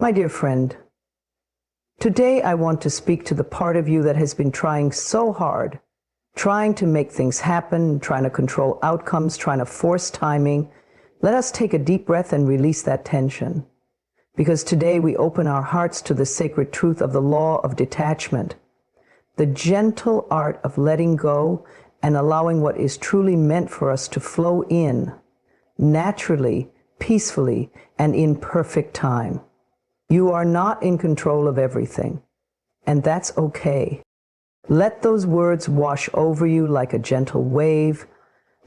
My dear friend, today I want to speak to the part of you that has been trying so hard, trying to make things happen, trying to control outcomes, trying to force timing. Let us take a deep breath and release that tension. Because today we open our hearts to the sacred truth of the law of detachment, the gentle art of letting go and allowing what is truly meant for us to flow in, naturally, peacefully, and in perfect time. You are not in control of everything, and that's okay. Let those words wash over you like a gentle wave.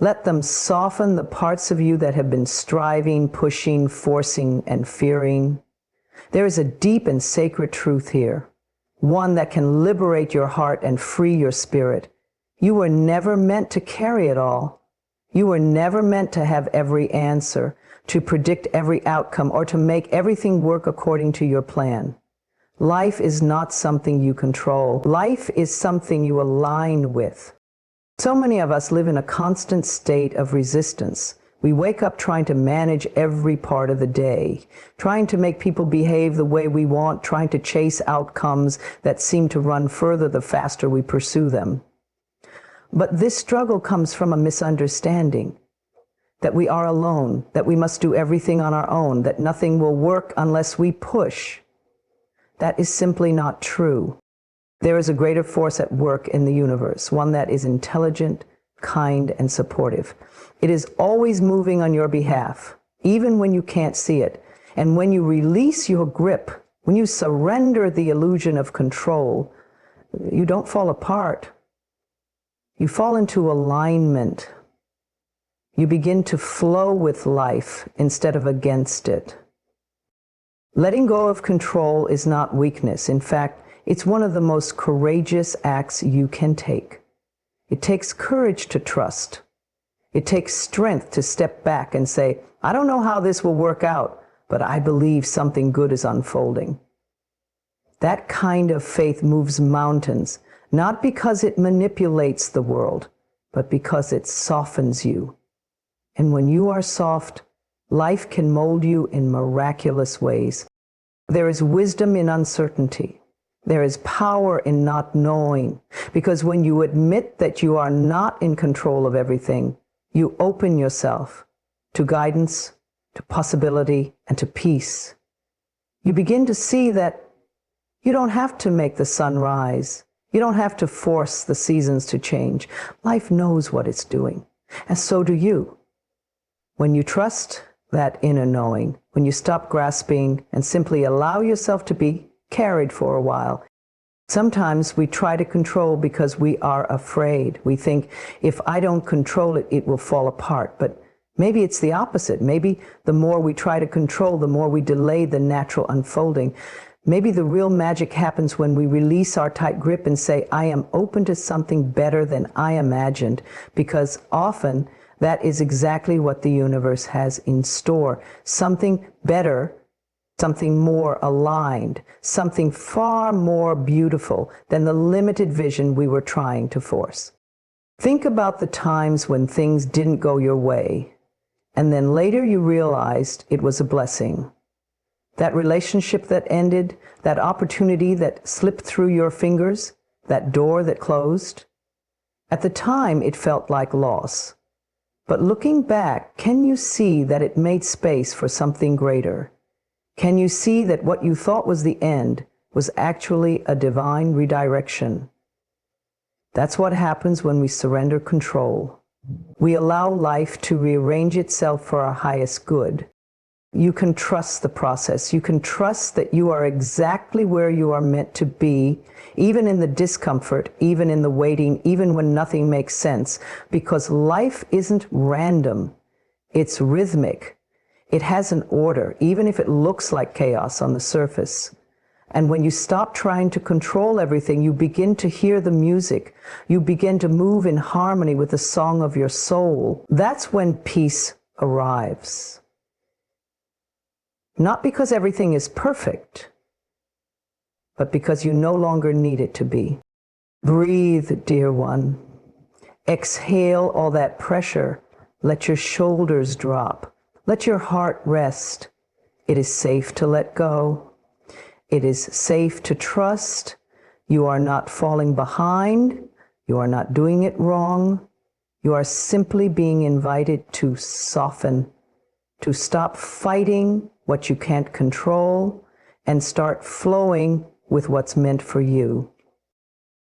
Let them soften the parts of you that have been striving, pushing, forcing, and fearing. There is a deep and sacred truth here, one that can liberate your heart and free your spirit. You were never meant to carry it all. You were never meant to have every answer, to predict every outcome, or to make everything work according to your plan. Life is not something you control. Life is something you align with. So many of us live in a constant state of resistance. We wake up trying to manage every part of the day, trying to make people behave the way we want, trying to chase outcomes that seem to run further the faster we pursue them. But this struggle comes from a misunderstanding that we are alone, that we must do everything on our own, that nothing will work unless we push. That is simply not true. There is a greater force at work in the universe, one that is intelligent, kind, and supportive. It is always moving on your behalf, even when you can't see it. And when you release your grip, when you surrender the illusion of control, you don't fall apart. You fall into alignment. You begin to flow with life instead of against it. Letting go of control is not weakness. In fact, it's one of the most courageous acts you can take. It takes courage to trust. It takes strength to step back and say, I don't know how this will work out, but I believe something good is unfolding. That kind of faith moves mountains, not because it manipulates the world, but because it softens you. And when you are soft, life can mold you in miraculous ways. There is wisdom in uncertainty. There is power in not knowing, because when you admit that you are not in control of everything, you open yourself to guidance, to possibility, and to peace. You begin to see that you don't have to make the sun rise. You don't have to force the seasons to change. Life knows what it's doing, and so do you. When you trust that inner knowing, when you stop grasping and simply allow yourself to be carried for a while. Sometimes we try to control because we are afraid. We think, if I don't control it, it will fall apart. But maybe it's the opposite. Maybe the more we try to control, the more we delay the natural unfolding. Maybe the real magic happens when we release our tight grip and say, I am open to something better than I imagined, because often that is exactly what the universe has in store. Something better, something more aligned, something far more beautiful than the limited vision we were trying to force. Think about the times when things didn't go your way, and then later you realized it was a blessing. That relationship that ended, that opportunity that slipped through your fingers, that door that closed. At the time, it felt like loss. But looking back, can you see that it made space for something greater? Can you see that what you thought was the end was actually a divine redirection? That's what happens when we surrender control. We allow life to rearrange itself for our highest good. You can trust the process. You can trust that you are exactly where you are meant to be, even in the discomfort, even in the waiting, even when nothing makes sense, because life isn't random. It's rhythmic. It has an order, even if it looks like chaos on the surface. And when you stop trying to control everything, you begin to hear the music. You begin to move in harmony with the song of your soul. That's when peace arrives. Not because everything is perfect, but because you no longer need it to be. Breathe, dear one. Exhale all that pressure. Let your shoulders drop. Let your heart rest. It is safe to let go. It is safe to trust. You are not falling behind. You are not doing it wrong. You are simply being invited to soften, to stop fighting what you can't control and start flowing with what's meant for you.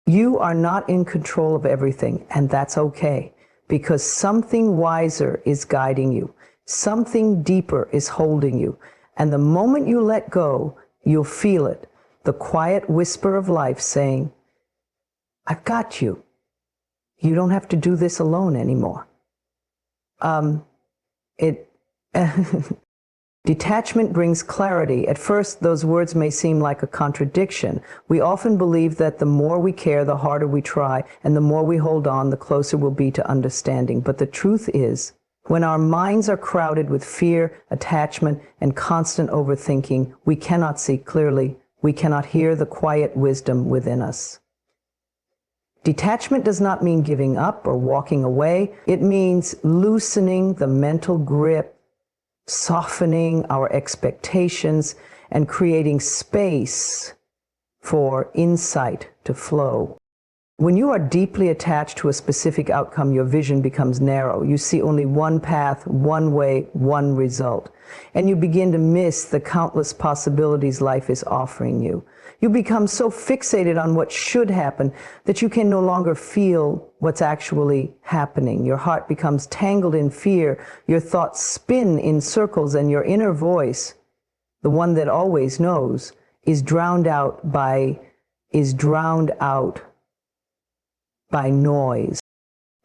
You are not in control of everything, and that's okay, because something wiser is guiding you. Something deeper is holding you. And the moment you let go, you'll feel it, the quiet whisper of life saying, I've got you. You don't have to do this alone anymore. Detachment brings clarity. At first, those words may seem like a contradiction. We often believe that the more we care, the harder we try, and the more we hold on, the closer we'll be to understanding. But the truth is, when our minds are crowded with fear, attachment, and constant overthinking, we cannot see clearly. We cannot hear the quiet wisdom within us. Detachment does not mean giving up or walking away. It means loosening the mental grip, softening our expectations, and creating space for insight to flow. When you are deeply attached to a specific outcome, your vision becomes narrow. You see only one path, one way, one result. And you begin to miss the countless possibilities life is offering you. You become so fixated on what should happen that you can no longer feel what's actually happening. Your heart becomes tangled in fear. Your thoughts spin in circles, and your inner voice, the one that always knows, is drowned out by noise.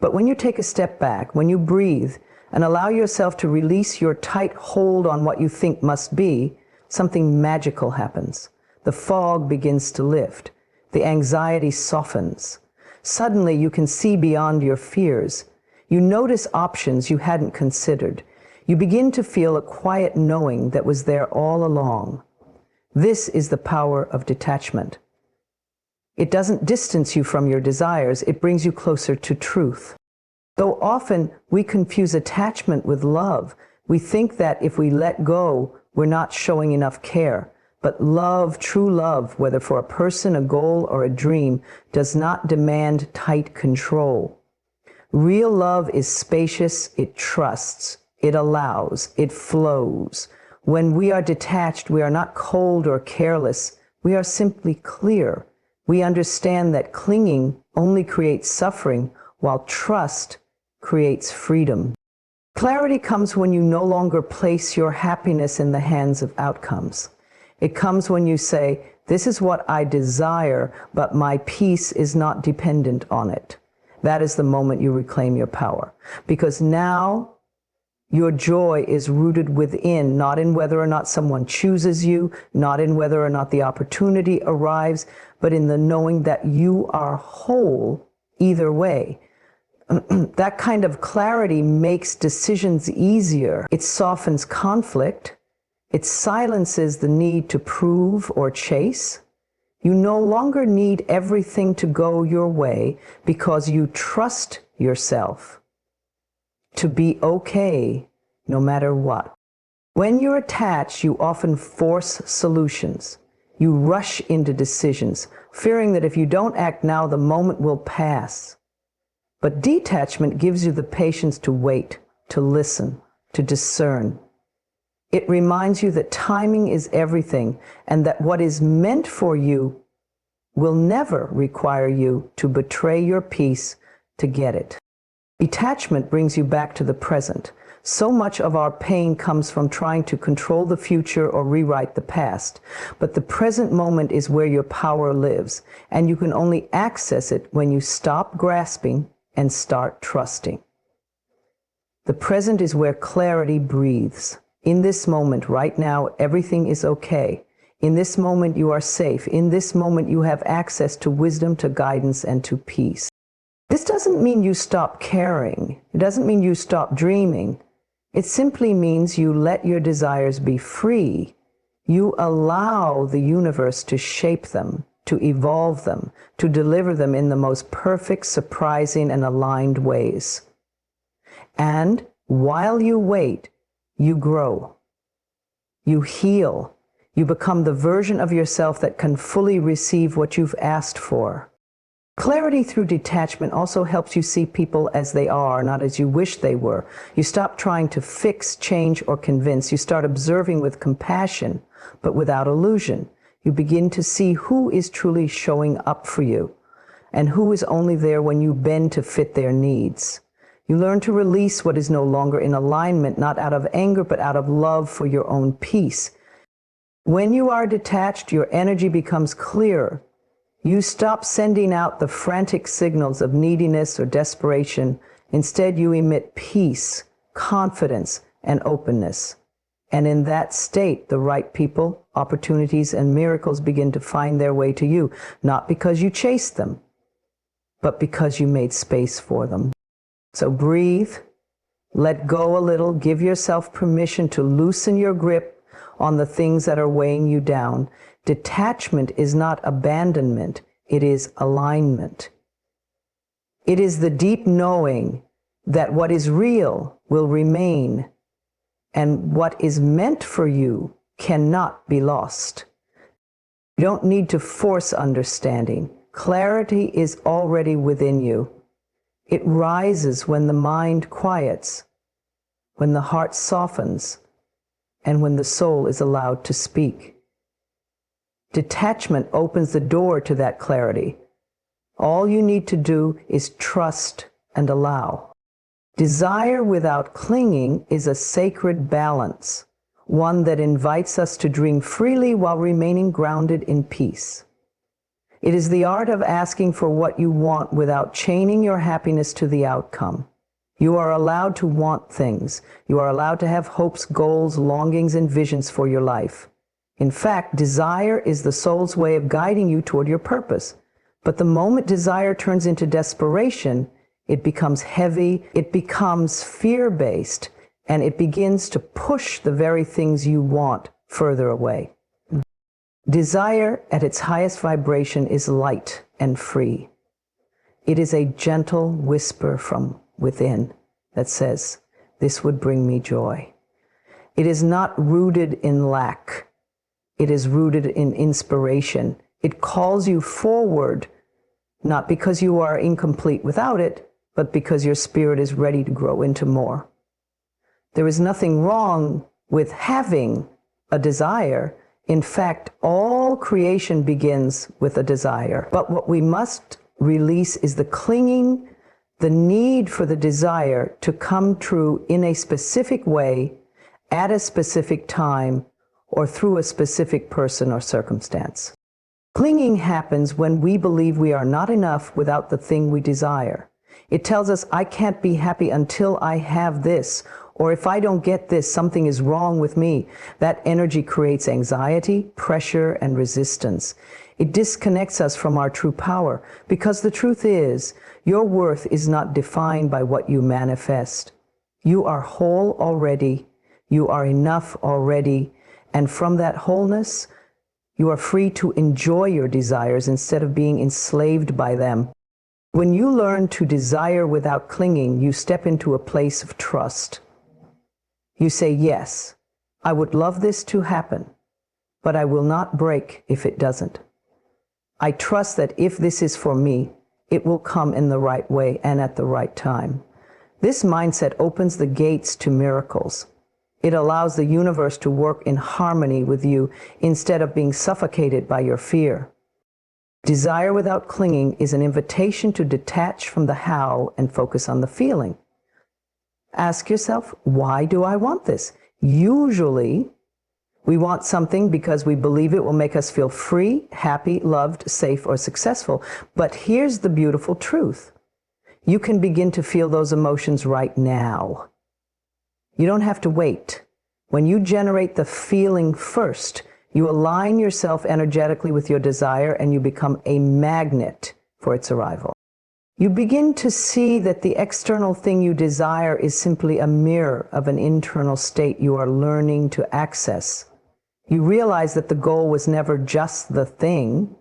But when you take a step back, when you breathe and allow yourself to release your tight hold on what you think must be, something magical happens. The fog begins to lift. The anxiety softens. Suddenly you can see beyond your fears. You notice options you hadn't considered. You begin to feel a quiet knowing that was there all along. This is the power of detachment. It doesn't distance you from your desires, it brings you closer to truth. Though often we confuse attachment with love, we think that if we let go, we're not showing enough care. But love, true love, whether for a person, a goal, or a dream, does not demand tight control. Real love is spacious, it trusts, it allows, it flows. When we are detached, we are not cold or careless, we are simply clear. We understand that clinging only creates suffering, while trust creates freedom. Clarity comes when you no longer place your happiness in the hands of outcomes. It comes when you say, this is what I desire, but my peace is not dependent on it. That is the moment you reclaim your power. Because now your joy is rooted within, not in whether or not someone chooses you, not in whether or not the opportunity arrives, but in the knowing that you are whole either way. That kind of clarity makes decisions easier. It softens conflict. It silences the need to prove or chase. You no longer need everything to go your way because you trust yourself to be okay no matter what. When you're attached, you often force solutions. You rush into decisions, fearing that if you don't act now, the moment will pass. But detachment gives you the patience to wait, to listen, to discern. It reminds you that timing is everything, and that what is meant for you will never require you to betray your peace to get it. Detachment brings you back to the present. So much of our pain comes from trying to control the future or rewrite the past. But the present moment is where your power lives, and you can only access it when you stop grasping and start trusting. The present is where clarity breathes. In this moment, right now, everything is okay. In this moment, you are safe. In this moment, you have access to wisdom, to guidance, and to peace. This doesn't mean you stop caring. It doesn't mean you stop dreaming. It simply means you let your desires be free. You allow the universe to shape them, to evolve them, to deliver them in the most perfect, surprising, and aligned ways. And while you wait, you grow. You heal. You become the version of yourself that can fully receive what you've asked for. Clarity through detachment also helps you see people as they are, not as you wish they were. You stop trying to fix, change, or convince. You start observing with compassion, but without illusion. You begin to see who is truly showing up for you, and who is only there when you bend to fit their needs. You learn to release what is no longer in alignment, not out of anger, but out of love for your own peace. When you are detached, your energy becomes clearer. You stop sending out the frantic signals of neediness or desperation. Instead, you emit peace, confidence, and openness. And in that state, the right people, opportunities, and miracles begin to find their way to you, not because you chased them, but because you made space for them. So breathe, let go a little, give yourself permission to loosen your grip on the things that are weighing you down. Detachment is not abandonment, it is alignment. It is the deep knowing that what is real will remain, and what is meant for you cannot be lost. You don't need to force understanding. Clarity is already within you. It rises when the mind quiets, when the heart softens, and when the soul is allowed to speak. Detachment opens the door to that clarity. All you need to do is trust and allow. Desire without clinging is a sacred balance, one that invites us to dream freely while remaining grounded in peace. It is the art of asking for what you want without chaining your happiness to the outcome. You are allowed to want things. You are allowed to have hopes, goals, longings, and visions for your life. In fact, desire is the soul's way of guiding you toward your purpose. But the moment desire turns into desperation, it becomes heavy, it becomes fear-based, and it begins to push the very things you want further away. Desire at its highest vibration is light and free. It is a gentle whisper from within that says, "This would bring me joy." It is not rooted in lack. It is rooted in inspiration. It calls you forward, not because you are incomplete without it, but because your spirit is ready to grow into more. There is nothing wrong with having a desire. In fact, all creation begins with a desire. But what we must release is the clinging, the need for the desire to come true in a specific way, at a specific time, or through a specific person or circumstance. Clinging happens when we believe we are not enough without the thing we desire. It tells us, I can't be happy until I have this, or if I don't get this, something is wrong with me. That energy creates anxiety, pressure, and resistance. It disconnects us from our true power, because the truth is, your worth is not defined by what you manifest. You are whole already. You are enough already. And from that wholeness, you are free to enjoy your desires instead of being enslaved by them. When you learn to desire without clinging, you step into a place of trust. You say, yes, I would love this to happen, but I will not break if it doesn't. I trust that if this is for me, it will come in the right way and at the right time. This mindset opens the gates to miracles. It allows the universe to work in harmony with you instead of being suffocated by your fear. Desire without clinging is an invitation to detach from the how and focus on the feeling. Ask yourself, why do I want this? Usually, we want something because we believe it will make us feel free, happy, loved, safe, or successful. But here's the beautiful truth. You can begin to feel those emotions right now. You don't have to wait. When you generate the feeling first, you align yourself energetically with your desire and you become a magnet for its arrival. You begin to see that the external thing you desire is simply a mirror of an internal state you are learning to access. You realize that the goal was never just the thing.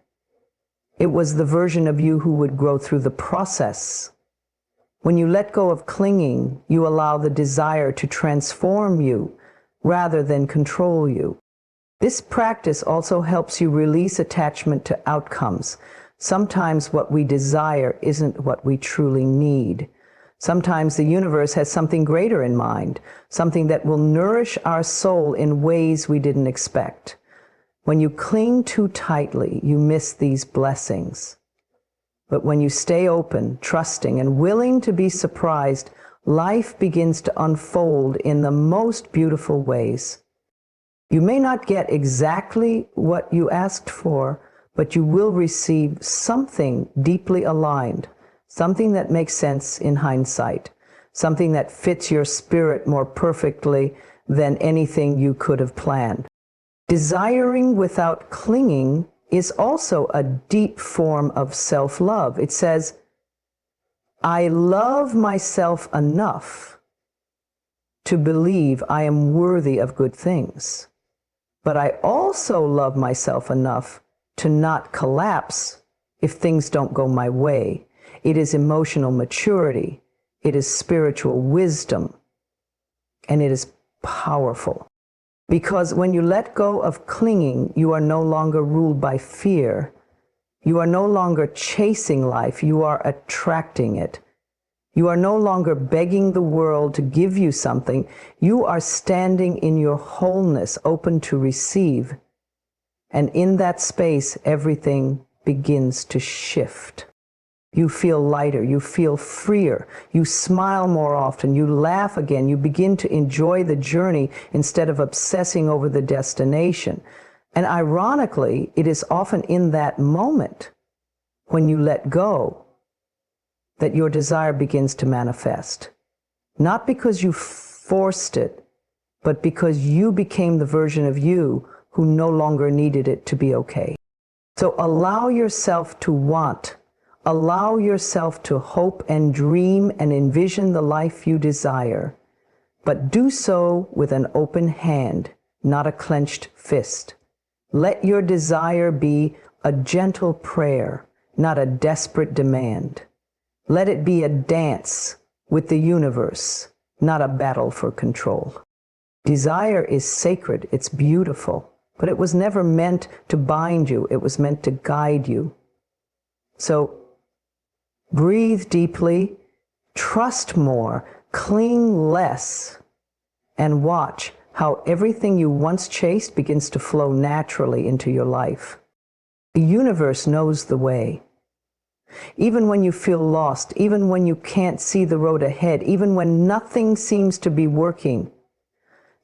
It was the version of you who would grow through the process. When you let go of clinging, you allow the desire to transform you rather than control you. This practice also helps you release attachment to outcomes. Sometimes what we desire isn't what we truly need. Sometimes the universe has something greater in mind, something that will nourish our soul in ways we didn't expect. When you cling too tightly, you miss these blessings. But when you stay open, trusting, and willing to be surprised, life begins to unfold in the most beautiful ways. You may not get exactly what you asked for, but you will receive something deeply aligned, something that makes sense in hindsight, something that fits your spirit more perfectly than anything you could have planned. Desiring without clinging is also a deep form of self-love. It says, I love myself enough to believe I am worthy of good things. But I also love myself enough to not collapse if things don't go my way. It is emotional maturity. It is spiritual wisdom. And it is powerful. Because when you let go of clinging, you are no longer ruled by fear. You are no longer chasing life. You are attracting it. You are no longer begging the world to give you something. You are standing in your wholeness, open to receive. And in that space, everything begins to shift. You feel lighter, you feel freer, you smile more often, you laugh again, you begin to enjoy the journey instead of obsessing over the destination. And ironically, it is often in that moment when you let go that your desire begins to manifest. Not because you forced it, but because you became the version of you who no longer needed it to be okay. So allow yourself to want. Allow yourself to hope and dream and envision the life you desire, but do so with an open hand, not a clenched fist. Let your desire be a gentle prayer, not a desperate demand. Let it be a dance with the universe, not a battle for control. Desire is sacred, it's beautiful, but it was never meant to bind you, it was meant to guide you. So, breathe deeply, trust more, cling less, and watch how everything you once chased begins to flow naturally into your life. The universe knows the way. Even when you feel lost, even when you can't see the road ahead, even when nothing seems to be working,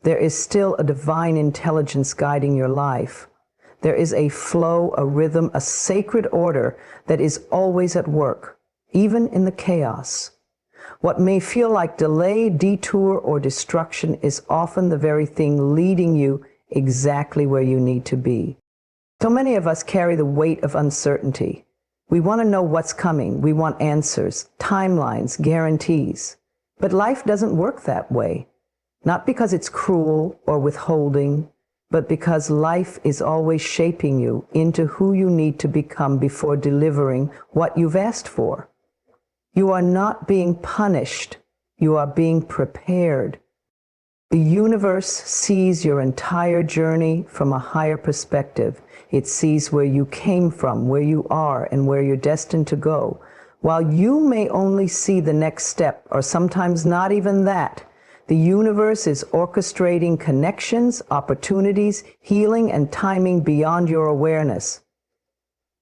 there is still a divine intelligence guiding your life. There is a flow, a rhythm, a sacred order that is always at work, even in the chaos. What may feel like delay, detour, or destruction is often the very thing leading you exactly where you need to be. So many of us carry the weight of uncertainty. We want to know what's coming. We want answers, timelines, guarantees. But life doesn't work that way. Not because it's cruel or withholding, but because life is always shaping you into who you need to become before delivering what you've asked for. You are not being punished. You are being prepared. The universe sees your entire journey from a higher perspective. It sees where you came from, where you are, and where you're destined to go. While you may only see the next step, or sometimes not even that, the universe is orchestrating connections, opportunities, healing, and timing beyond your awareness.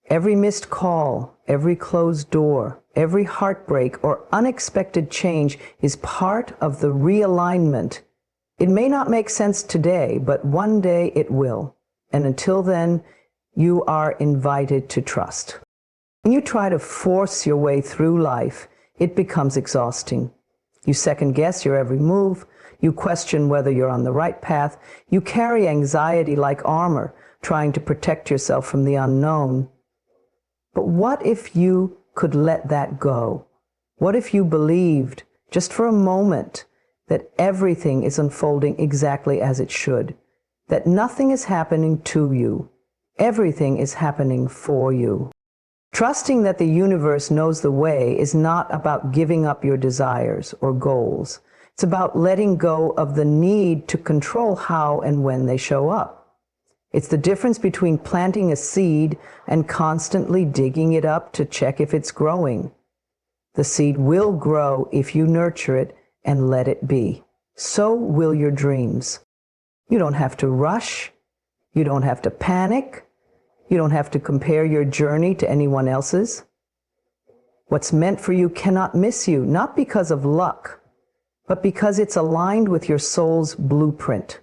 Every missed call, every closed door, every heartbreak or unexpected change is part of the realignment. It may not make sense today, but one day it will. And until then, you are invited to trust. When you try to force your way through life, it becomes exhausting. You second guess your every move. You question whether you're on the right path. You carry anxiety like armor, trying to protect yourself from the unknown. But what if you could let that go? What if you believed, just for a moment, that everything is unfolding exactly as it should? That nothing is happening to you. Everything is happening for you. Trusting that the universe knows the way is not about giving up your desires or goals. It's about letting go of the need to control how and when they show up. It's the difference between planting a seed and constantly digging it up to check if it's growing. The seed will grow if you nurture it and let it be. So will your dreams. You don't have to rush. You don't have to panic. You don't have to compare your journey to anyone else's. What's meant for you cannot miss you, not because of luck, but because it's aligned with your soul's blueprint.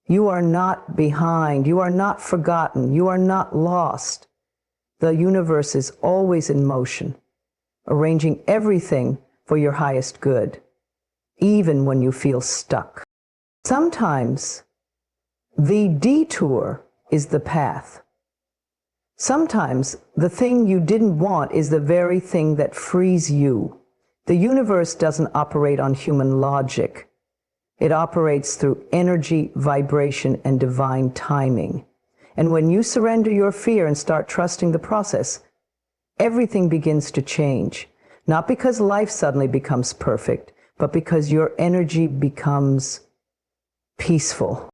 You are not behind. You are not forgotten. You are not lost. The universe is always in motion, arranging everything for your highest good, even when you feel stuck. Sometimes the detour is the path. Sometimes the thing you didn't want is the very thing that frees you. The universe doesn't operate on human logic. It operates through energy, vibration, and divine timing. And when you surrender your fear and start trusting the process, everything begins to change. Not because life suddenly becomes perfect, but because your energy becomes peaceful.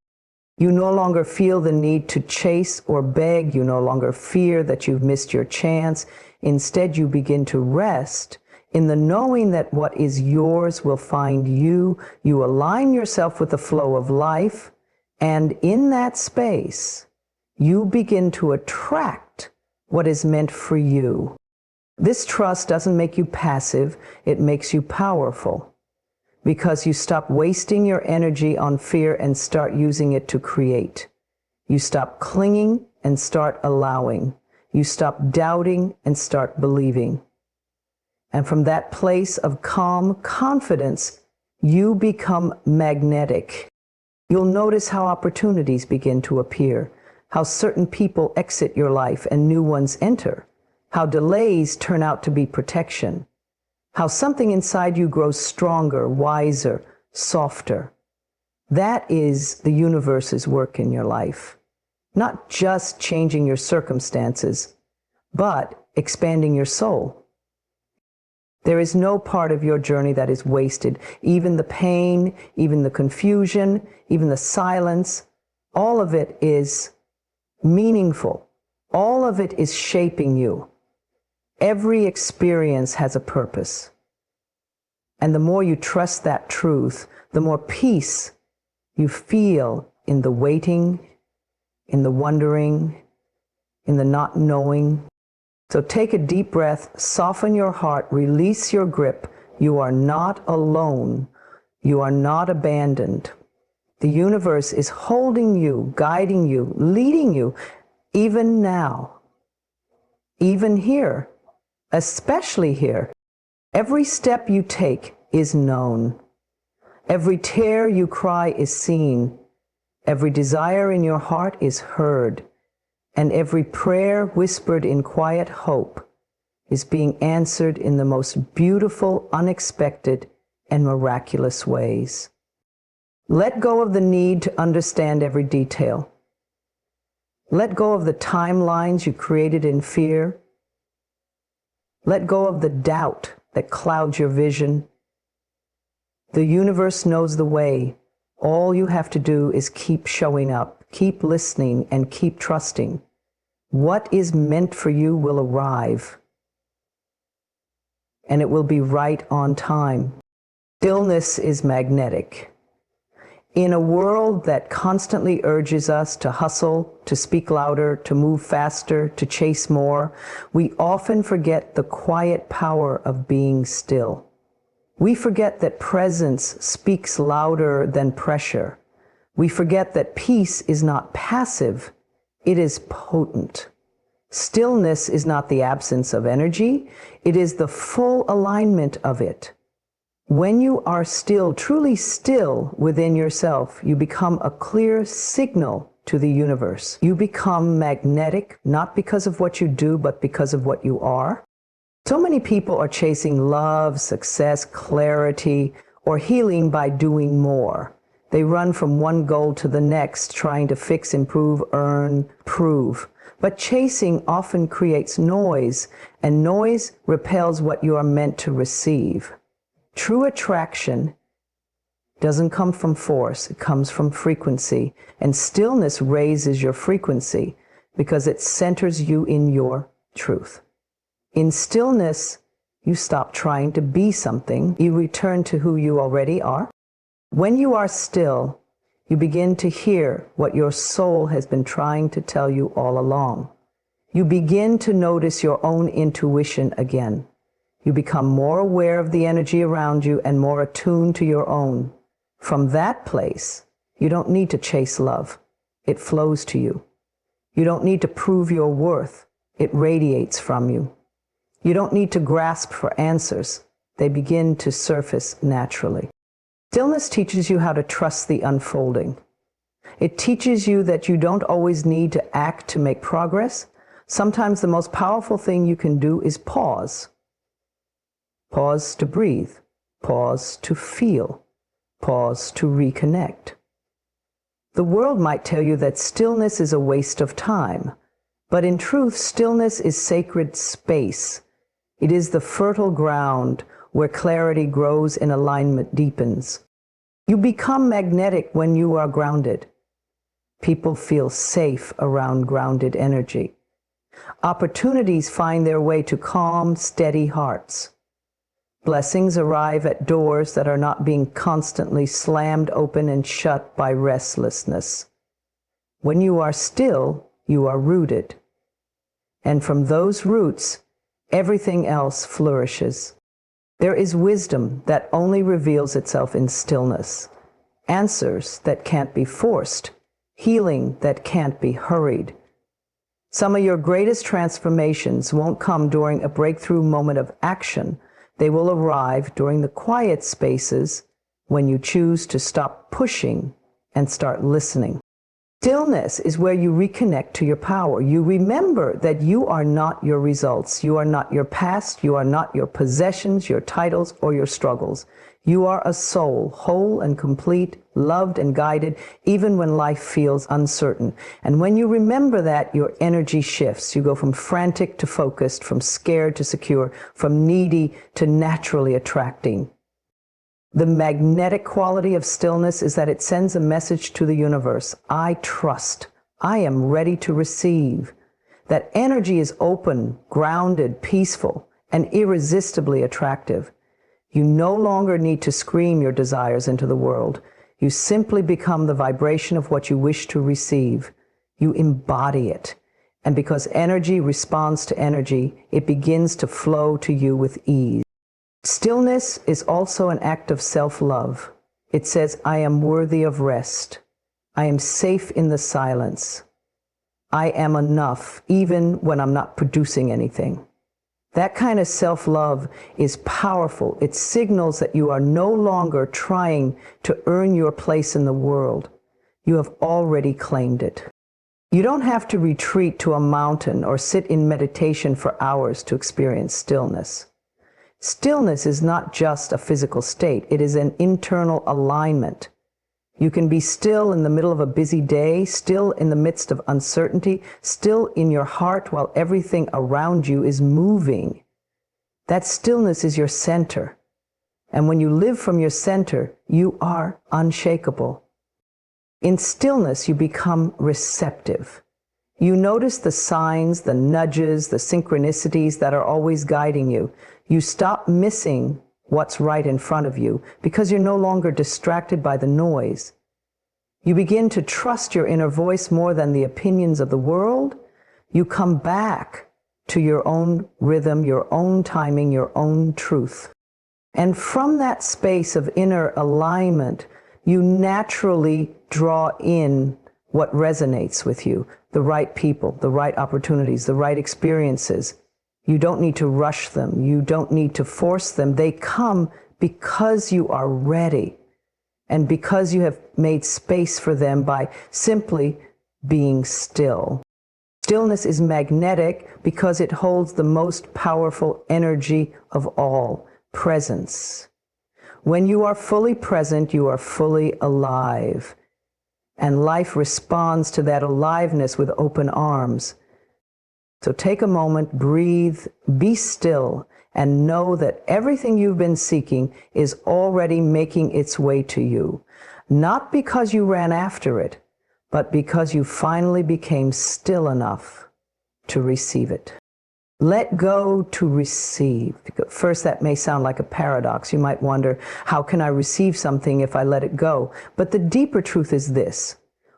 You no longer feel the need to chase or beg. You no longer fear that you've missed your chance. Instead, you begin to rest in the knowing that what is yours will find you. You align yourself with the flow of life, and in that space, you begin to attract what is meant for you. This trust doesn't make you passive, it makes you powerful, because you stop wasting your energy on fear and start using it to create. You stop clinging and start allowing. You stop doubting and start believing. And from that place of calm confidence, you become magnetic. You'll notice how opportunities begin to appear, how certain people exit your life and new ones enter, how delays turn out to be protection, how something inside you grows stronger, wiser, softer. That is the universe's work in your life. Not just changing your circumstances, but expanding your soul. There is no part of your journey that is wasted. Even the pain, even the confusion, even the silence, all of it is meaningful. All of it is shaping you. Every experience has a purpose. And the more you trust that truth, the more peace you feel in the waiting, in the wondering, in the not knowing. So take a deep breath, soften your heart, release your grip. You are not alone. You are not abandoned. The universe is holding you, guiding you, leading you, even now, even here, especially here. Every step you take is known. Every tear you cry is seen. Every desire in your heart is heard. And every prayer whispered in quiet hope is being answered in the most beautiful, unexpected, and miraculous ways. Let go of the need to understand every detail. Let go of the timelines you created in fear. Let go of the doubt that clouds your vision. The universe knows the way. All you have to do is keep showing up, keep listening, and keep trusting. What is meant for you will arrive, and it will be right on time. Stillness is magnetic. In a world that constantly urges us to hustle, to speak louder, to move faster, to chase more, we often forget the quiet power of being still. We forget that presence speaks louder than pressure. We forget that peace is not passive, it is potent. Stillness is not the absence of energy, it is the full alignment of it. When you are still, truly still within yourself, you become a clear signal to the universe. You become magnetic, not because of what you do, but because of what you are. So many people are chasing love, success, clarity, or healing by doing more. They run from one goal to the next, trying to fix, improve, earn, prove. But chasing often creates noise, and noise repels what you are meant to receive. True attraction doesn't come from force, it comes from frequency. And stillness raises your frequency because it centers you in your truth. In stillness, you stop trying to be something. You return to who you already are. When you are still, you begin to hear what your soul has been trying to tell you all along. You begin to notice your own intuition again. You become more aware of the energy around you and more attuned to your own. From that place, you don't need to chase love. It flows to you. You don't need to prove your worth. It radiates from you. You don't need to grasp for answers. They begin to surface naturally. Stillness teaches you how to trust the unfolding. It teaches you that you don't always need to act to make progress. Sometimes the most powerful thing you can do is pause. Pause to breathe. Pause to feel. Pause to reconnect. The world might tell you that stillness is a waste of time, but in truth, stillness is sacred space. It is the fertile ground where clarity grows and alignment deepens. You become magnetic when you are grounded. People feel safe around grounded energy. Opportunities find their way to calm, steady hearts. Blessings arrive at doors that are not being constantly slammed open and shut by restlessness. When you are still, you are rooted. And from those roots, everything else flourishes. There is wisdom that only reveals itself in stillness, answers that can't be forced, healing that can't be hurried. Some of your greatest transformations won't come during a breakthrough moment of action. They will arrive during the quiet spaces when you choose to stop pushing and start listening. Stillness is where you reconnect to your power. You remember that you are not your results. You are not your past. You are not your possessions, your titles, or your struggles. You are a soul, whole and complete, loved and guided, even when life feels uncertain. And when you remember that, your energy shifts. You go from frantic to focused, from scared to secure, from needy to naturally attracting. The magnetic quality of stillness is that it sends a message to the universe. I trust. I am ready to receive. That energy is open, grounded, peaceful, and irresistibly attractive. You no longer need to scream your desires into the world. You simply become the vibration of what you wish to receive. You embody it. And because energy responds to energy, it begins to flow to you with ease. Stillness is also an act of self-love. It says, I am worthy of rest. I am safe in the silence. I am enough, even when I'm not producing anything. That kind of self-love is powerful. It signals that you are no longer trying to earn your place in the world. You have already claimed it. You don't have to retreat to a mountain or sit in meditation for hours to experience stillness. Stillness is not just a physical state. It is an internal alignment. You can be still in the middle of a busy day, still in the midst of uncertainty, still in your heart while everything around you is moving. That stillness is your center. And when you live from your center, you are unshakable. In stillness, you become receptive. You notice the signs, the nudges, the synchronicities that are always guiding you. You stop missing what's right in front of you because you're no longer distracted by the noise. You begin to trust your inner voice more than the opinions of the world. You come back to your own rhythm, your own timing, your own truth. And from that space of inner alignment, you naturally draw in what resonates with you, the right people, the right opportunities, the right experiences. You don't need to rush them. You don't need to force them. They come because you are ready and because you have made space for them by simply being still. Stillness is magnetic because it holds the most powerful energy of all, presence. When you are fully present, you are fully alive. And life responds to that aliveness with open arms. So take a moment, breathe, be still, and know that everything you've been seeking is already making its way to you. Not because you ran after it, but because you finally became still enough to receive it. Let go to receive. First, that may sound like a paradox. You might wonder, how can I receive something if I let it go? But the deeper truth is this: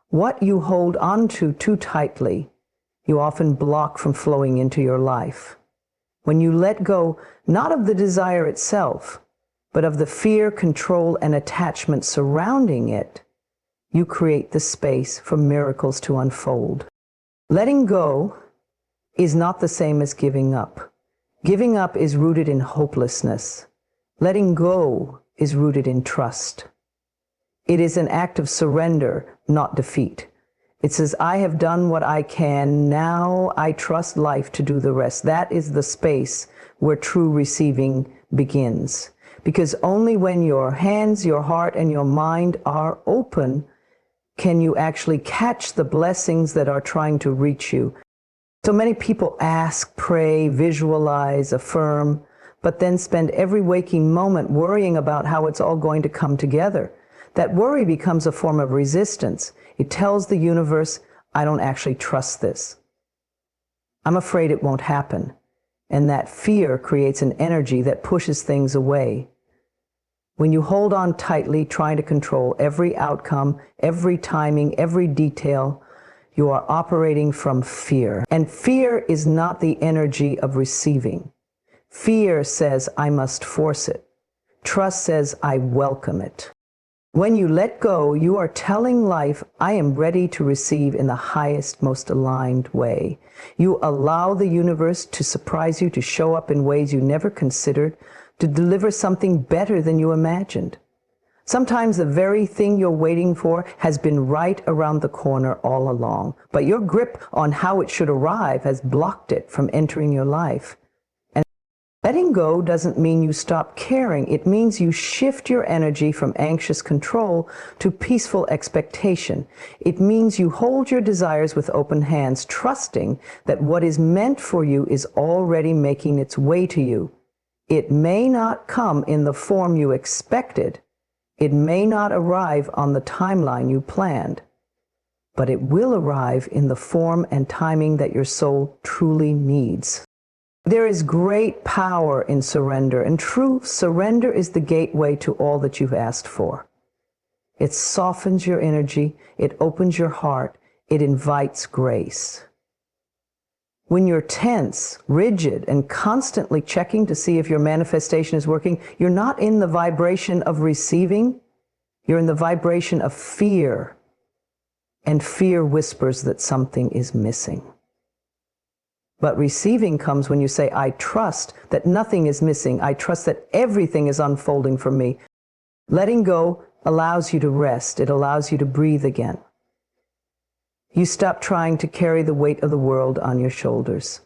what you hold onto too tightly, you often block from flowing into your life. When you let go, not of the desire itself, but of the fear, control, and attachment surrounding it, you create the space for miracles to unfold. Letting go is not the same as giving up. Giving up is rooted in hopelessness. Letting go is rooted in trust. It is an act of surrender, not defeat. It says, I have done what I can, now I trust life to do the rest. That is the space where true receiving begins. Because only when your hands, your heart, and your mind are open can you actually catch the blessings that are trying to reach you. So many people ask, pray, visualize, affirm, but then spend every waking moment worrying about how it's all going to come together. That worry becomes a form of resistance. It tells the universe, I don't actually trust this. I'm afraid it won't happen. And that fear creates an energy that pushes things away. When you hold on tightly, trying to control every outcome, every timing, every detail, you are operating from fear. And fear is not the energy of receiving. Fear says, I must force it. Trust says, I welcome it. When you let go, you are telling life, I am ready to receive in the highest, most aligned way. You allow the universe to surprise you, to show up in ways you never considered, to deliver something better than you imagined. Sometimes the very thing you're waiting for has been right around the corner all along, but your grip on how it should arrive has blocked it from entering your life. And letting go doesn't mean you stop caring. It means you shift your energy from anxious control to peaceful expectation. It means you hold your desires with open hands, trusting that what is meant for you is already making its way to you. It may not come in the form you expected. It may not arrive on the timeline you planned, but it will arrive in the form and timing that your soul truly needs. There is great power in surrender, and true surrender is the gateway to all that you've asked for. It softens your energy, it opens your heart, it invites grace. When you're tense, rigid, and constantly checking to see if your manifestation is working, you're not in the vibration of receiving, you're in the vibration of fear. And fear whispers that something is missing. But receiving comes when you say, I trust that nothing is missing. I trust that everything is unfolding for me. Letting go allows you to rest. It allows you to breathe again. You stop trying to carry the weight of the world on your shoulders.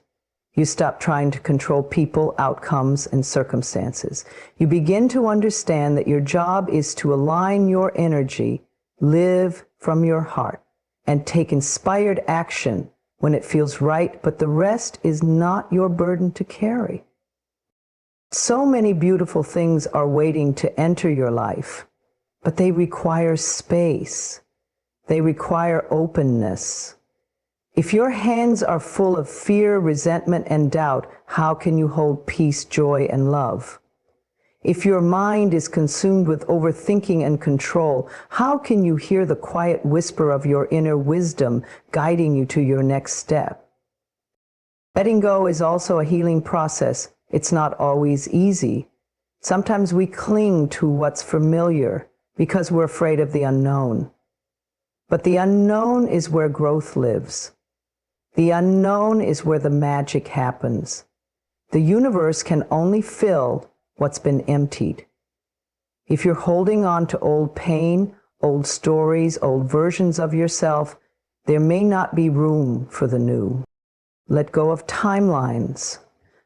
You stop trying to control people, outcomes, and circumstances. You begin to understand that your job is to align your energy, live from your heart, and take inspired action when it feels right, but the rest is not your burden to carry. So many beautiful things are waiting to enter your life, but they require space. They require openness. If your hands are full of fear, resentment, and doubt, how can you hold peace, joy, and love? If your mind is consumed with overthinking and control, how can you hear the quiet whisper of your inner wisdom guiding you to your next step? Letting go is also a healing process. It's not always easy. Sometimes we cling to what's familiar because we're afraid of the unknown. But the unknown is where growth lives. The unknown is where the magic happens. The universe can only fill what's been emptied. If you're holding on to old pain, old stories, old versions of yourself, there may not be room for the new. Let go of timelines.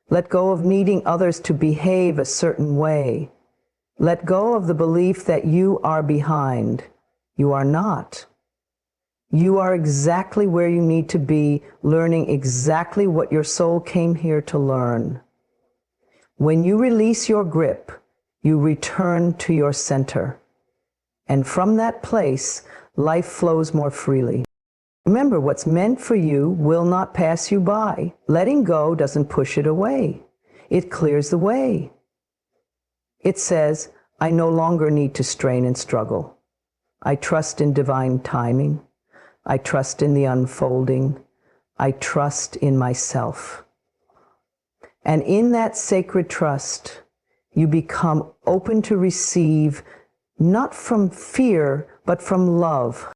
Let go of needing others to behave a certain way. Let go of the belief that you are behind. You are not. You are exactly where you need to be, learning exactly what your soul came here to learn. When you release your grip, you return to your center. And from that place, life flows more freely. Remember, what's meant for you will not pass you by. Letting go doesn't push it away. It clears the way. It says, I no longer need to strain and struggle. I trust in divine timing. I trust in the unfolding. I trust in myself. And in that sacred trust, you become open to receive, not from fear, but from love.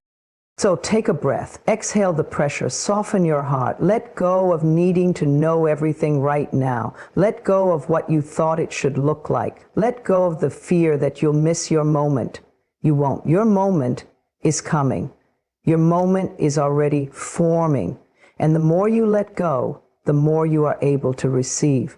So take a breath, exhale the pressure, soften your heart, let go of needing to know everything right now. Let go of what you thought it should look like. Let go of the fear that you'll miss your moment. You won't. Your moment is coming. Your moment is already forming. And the more you let go, the more you are able to receive.